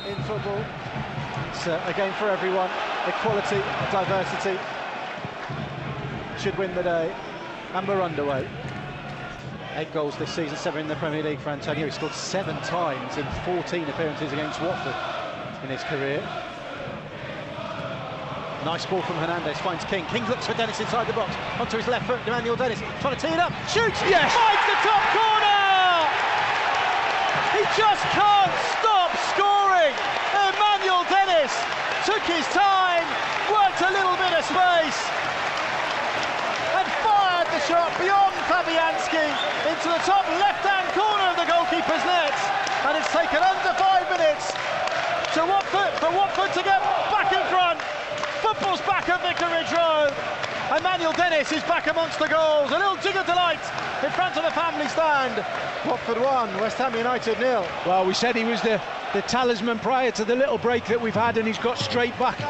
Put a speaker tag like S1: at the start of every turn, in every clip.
S1: in football. It's a game for everyone. Equality, diversity should win the day, and we're underway. 8 goals this season, 7 in the Premier League for Antonio. He scored 7 times in 14 appearances against Watford in his career. Nice ball from Hernández, finds King. King looks for Dennis inside the box. Onto his left foot, Emmanuel Dennis trying to tee it up. Shoots! Yes! Finds the top corner! He just can't stop scoring! Emmanuel Dennis took his time, worked a little bit of space, and fired the shot beyond Fabianski into the top left-hand corner of the goalkeeper's net. And it's taken under 5 minutes for Watford to get back in front. Football's back at Vicarage Road. Emmanuel Dennis is back amongst the goals. A little jig of delight in front of the family stand. Watford 1, West Ham United 0.
S2: Well, we said he was the talisman prior to the little break that we've had, and he's got straight back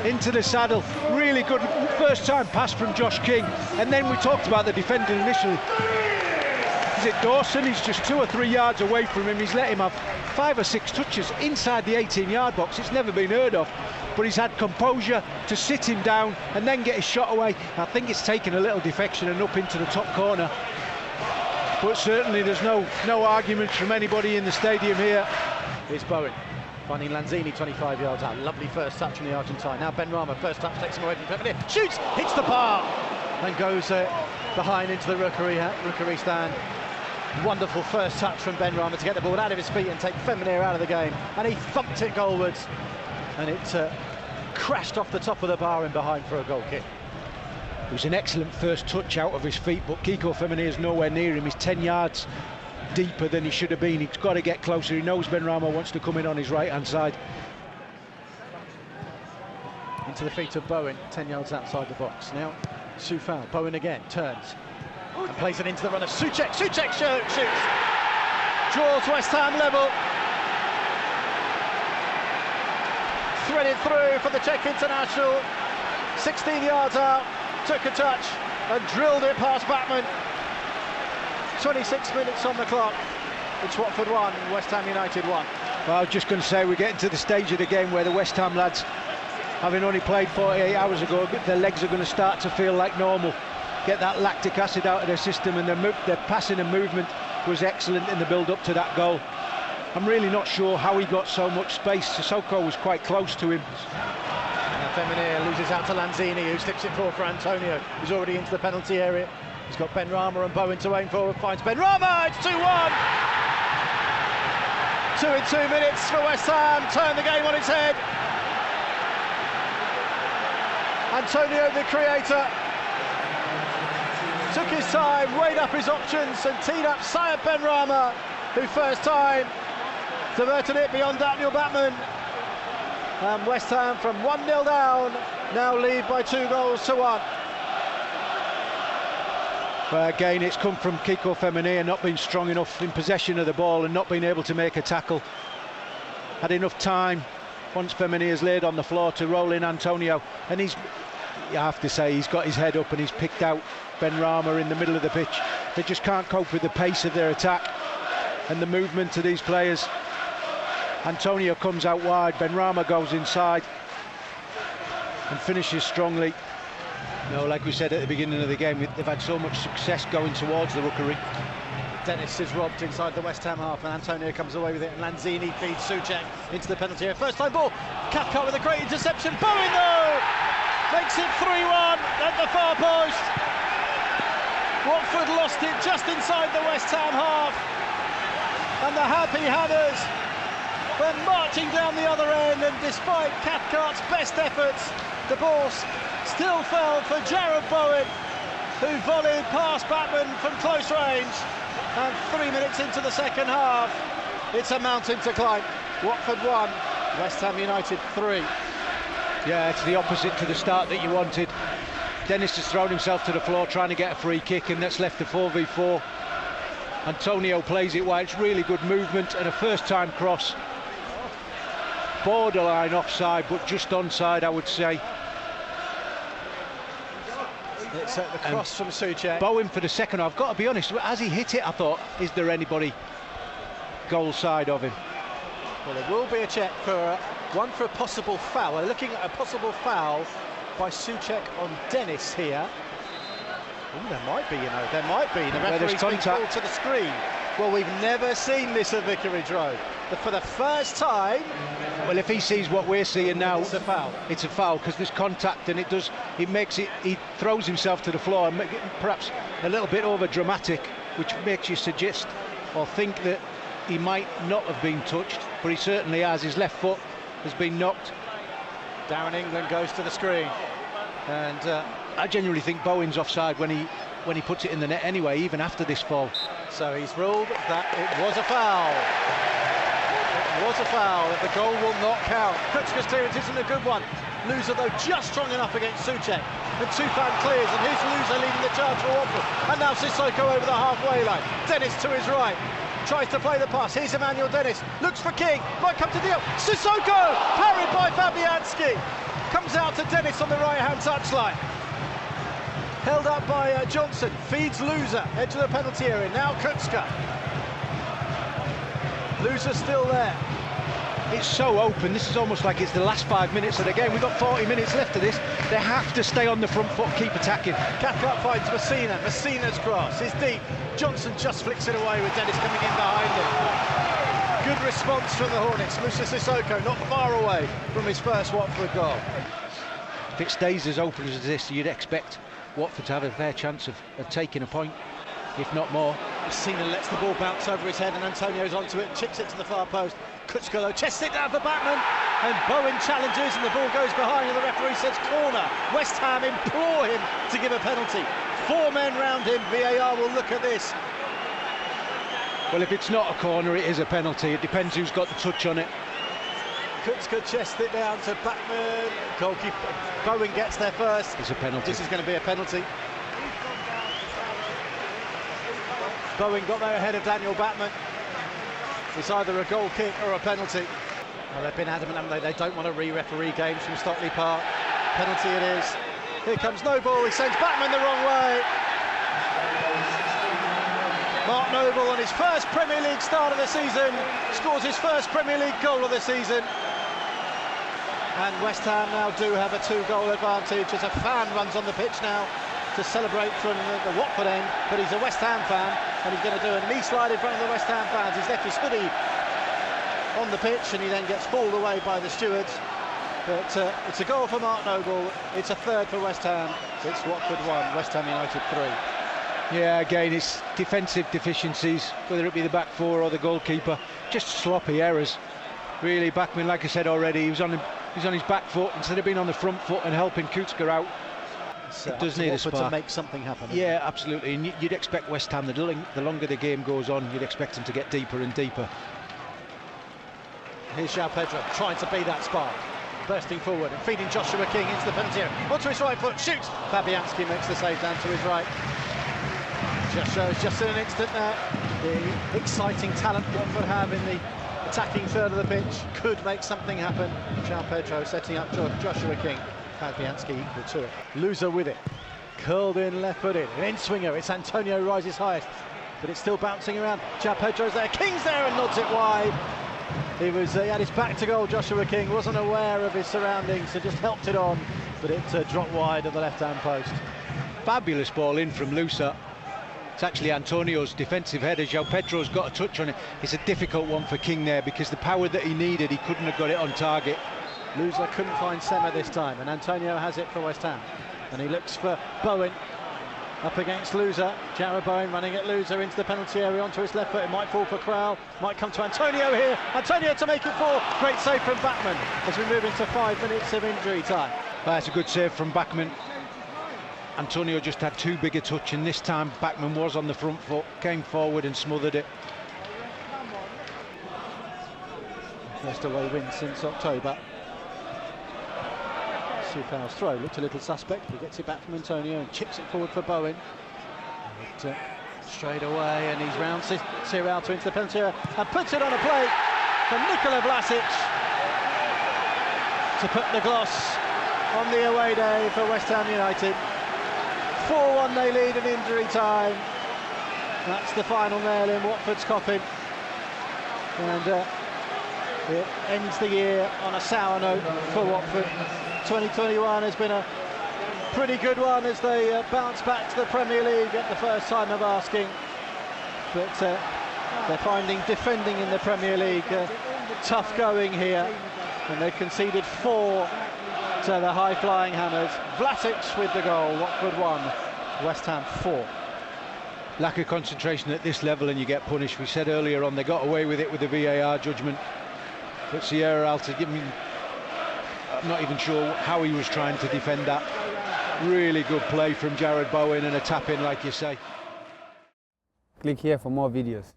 S2: into the saddle. Really good first time pass from Josh King. And then we talked about the defending initially. Is it Dawson? He's just 2 or 3 yards away from him. He's let him have 5 or 6 touches inside the 18-yard box. It's never been heard of, but he's had composure to sit him down and then get his shot away. I think it's taken a little defection and up into the top corner, but certainly there's no arguments from anybody in the stadium here.
S1: Here's Bowen finding Lanzini 25 yards out. Lovely first touch from the Argentine. Now Benrahma, first touch takes him away from Feminier. Shoots, hits the bar, and goes behind into the rookery stand. Wonderful first touch from Benrahma to get the ball out of his feet and take Feminier out of the game. And he thumped it goalwards, and it crashed off the top of the bar and behind for a goal kick.
S2: It was an excellent first touch out of his feet, but Kiko Feminier is nowhere near him. He's 10 yards deeper than he should have been. He's got to get closer. He knows Benrahma wants to come in on his right-hand side.
S1: Into the feet of Bowen, 10 yards outside the box. Now Tufan, Bowen again, turns and plays it into the run of Souček. Souček shoots. Draws West Ham level. Threaded through for the Czech international. 16 yards out, took a touch and drilled it past Batman. 26 minutes on the clock. It's Watford 1, West Ham United 1.
S2: Well, I was just going to say, we're getting to the stage of the game where the West Ham lads, having only played 48 hours ago, their legs are going to start to feel like normal. Get that lactic acid out of their system, and their passing and movement was excellent in the build-up to that goal. I'm really not sure how he got so much space. Sissoko was quite close to him.
S1: Now Feminier loses out to Lanzini, who slips it forward for Antonio, who's already into the penalty area. He's got Benrahma and Bowen to aim for, finds Benrahma, it's 2-1! 2 in 2 minutes for West Ham, turn the game on its head. Antonio, the creator, took his time, weighed up his options and teed up Syed Benrahma, who first time diverted it beyond Daniel Batman. And West Ham from 1-0 down, now lead by 2-1.
S2: But again, it's come from Kiko Feminier not being strong enough in possession of the ball and not being able to make a tackle. Had enough time once Feminier's laid on the floor to roll in Antonio, and you have to say, he's got his head up and he's picked out Benrahma in the middle of the pitch. They just can't cope with the pace of their attack and the movement of these players. Antonio comes out wide, Benrahma goes inside and finishes strongly. No, like we said at the beginning of the game, they've had so much success going towards the rookery.
S1: Dennis is robbed inside the West Ham half, and Antonio comes away with it, and Lanzini feeds Souček into the penalty area. First time ball, Cathcart with a great interception. Bowen though makes it 3-1 at the far post. Watford lost it just inside the West Ham half, and the Happy Hammers went marching down the other end, and despite Cathcart's best efforts, the ball still fell for Jarrod Bowen, who volleyed past Batman from close range. And 3 minutes into the second half, it's a mountain to climb. Watford 1, West Ham United 3.
S2: Yeah, it's the opposite to the start that you wanted. Dennis has thrown himself to the floor trying to get a free kick, and that's left a 4v4. Antonio plays it wide. It's really good movement and a first-time cross. Borderline offside, but just onside, I would say.
S1: It's the cross from Souček.
S2: Bowen for the second half. I've got to be honest, as he hit it, I thought, is there anybody goal side of him?
S1: Well, there will be a check for one for a possible foul. We're looking at a possible foul by Souček on Dennis here. Oh, there might be, there might be. The referee's been called to the screen. Well, we've never seen this at Vicarage Road. But for the first time...
S2: Well, if he sees what we're seeing now...
S1: It's a foul.
S2: It's a foul, because there's contact, and he throws himself to the floor, and perhaps a little bit over-dramatic, which makes you suggest or think that he might not have been touched, but he certainly has. His left foot has been knocked.
S1: Darren England goes to the screen. And
S2: I genuinely think Bowen's offside when he puts it in the net anyway, even after this fall.
S1: So he's ruled that it was a foul. It was a foul, that the goal will not count. Kuczka's clearance isn't a good one. Loser, though, just strong enough against Souček. And Tufan clears, and here's Loser leading the charge for Watford. And now Sissoko over the halfway line. Dennis to his right. Tries to play the pass. Here's Emmanuel Dennis. Looks for King. Might come to deal. Sissoko! Parried by Fabianski. Comes out to Dennis on the right-hand touchline. Held up by Johnson. Feeds Loser. Edge of the penalty area. Now Kuczka. Loser still there.
S2: It's so open. This is almost like it's the last 5 minutes of the game. We've got 40 minutes left of this. They have to stay on the front foot, keep attacking.
S1: Cathcart finds Messina. Messina's cross is deep. Johnson just flicks it away with Dennis coming in behind him. Good response from the Hornets. Moussa Sissoko not far away from his first Watford goal.
S2: If it stays as open as this, you'd expect Watford to have a fair chance of taking a point, if not more.
S1: Messina lets the ball bounce over his head, and Antonio's onto it, chips it to the far post. Kuczka, though, chests it down for Batman, and Bowen challenges, and the ball goes behind, and the referee says corner. West Ham implore him to give a penalty. 4 men round him. VAR will look at this.
S2: Well, if it's not a corner, it is a penalty. It depends who's got the touch on it.
S1: Kuczka chests it down to Batman. Goalkeeper Bowen gets there first.
S2: It's a penalty.
S1: This is going to be a penalty. Bowen got there ahead of Daniel Batman. It's either a goal kick or a penalty. Well, they've been adamant, haven't they? They don't want to re-referee games from Stockley Park. Penalty it is. Here comes no ball. He sends Batman the wrong way. Mark Noble, on his first Premier League start of the season, scores his first Premier League goal of the season. And West Ham now do have a 2-goal advantage as a fan runs on the pitch now to celebrate from the Watford end, but he's a West Ham fan, and he's going to do a knee slide in front of the West Ham fans. He's left his hoodie on the pitch, and he then gets hauled away by the stewards. But it's a goal for Mark Noble. It's a third for West Ham. It's Watford 1, West Ham United 3.
S2: Yeah, again, it's defensive deficiencies, whether it be the back four or the goalkeeper. Just sloppy errors. Really, Bachmann, like I said already, he was on his back foot instead of being on the front foot and helping Kuczka out. It does need a spark
S1: to make something happen.
S2: Yeah, absolutely. And you'd expect West Ham, the longer the game goes on, you'd expect them to get deeper and deeper.
S1: Here's João Pedro trying to be that spark, bursting forward and feeding Joshua King into the penalty area. Onto his right foot, shoots. Fabianski makes the save down to his right. Just shows, just in an instant there, the exciting talent Watford have in the attacking third of the pitch could make something happen. João Pedro setting up Joshua King. Fabianski equal to it. Loser with it. Curled in, left foot in. An in-swinger. It's Antonio rises highest, but it's still bouncing around. João Pedro's there. King's there and nods it wide. He had his back to goal. Joshua King wasn't aware of his surroundings, so just helped it on, but it dropped wide of the left-hand post.
S2: Fabulous ball in from Loser. It's actually Antonio's defensive header. João Pedro's got a touch on it. It's a difficult one for King there because the power that he needed, he couldn't have got it on target.
S1: Loser couldn't find Sema this time, and Antonio has it for West Ham. And he looks for Bowen up against Loser. Jarrod Bowen running at Loser into the penalty area onto his left foot. It might fall for Crowell. Might come to Antonio here. Antonio to make it 4. Great save from Bachmann as we move into 5 minutes of injury time.
S2: That's a good save from Bachmann. Antonio just had too big a touch, and this time Bachmann was on the front foot, came forward and smothered it.
S1: First away win since October. Supao's throw looked a little suspect. He gets it back from Antonio and chips it forward for Bowen. Straight away, and he's round Sierralta into the penalty area and puts it on a plate for Nikola Blissett to put the gloss on the away day for West Ham United. 4-1 they lead at injury time. That's the final nail in Watford's coffin. And It ends the year on a sour note for Watford. 2021 has been a pretty good one as they bounce back to the Premier League at the first time of asking. But they're finding defending in the Premier League tough going here. And they conceded 4 to the high-flying Hammers. Blissett with the goal. Watford 1, West Ham 4.
S2: Lack of concentration at this level and you get punished. We said earlier on they got away with it with the VAR judgment. But Sierralta, I'm not even sure how he was trying to defend that. Really good play from Bowen and a tap-in, like you say.
S3: Click here for more videos.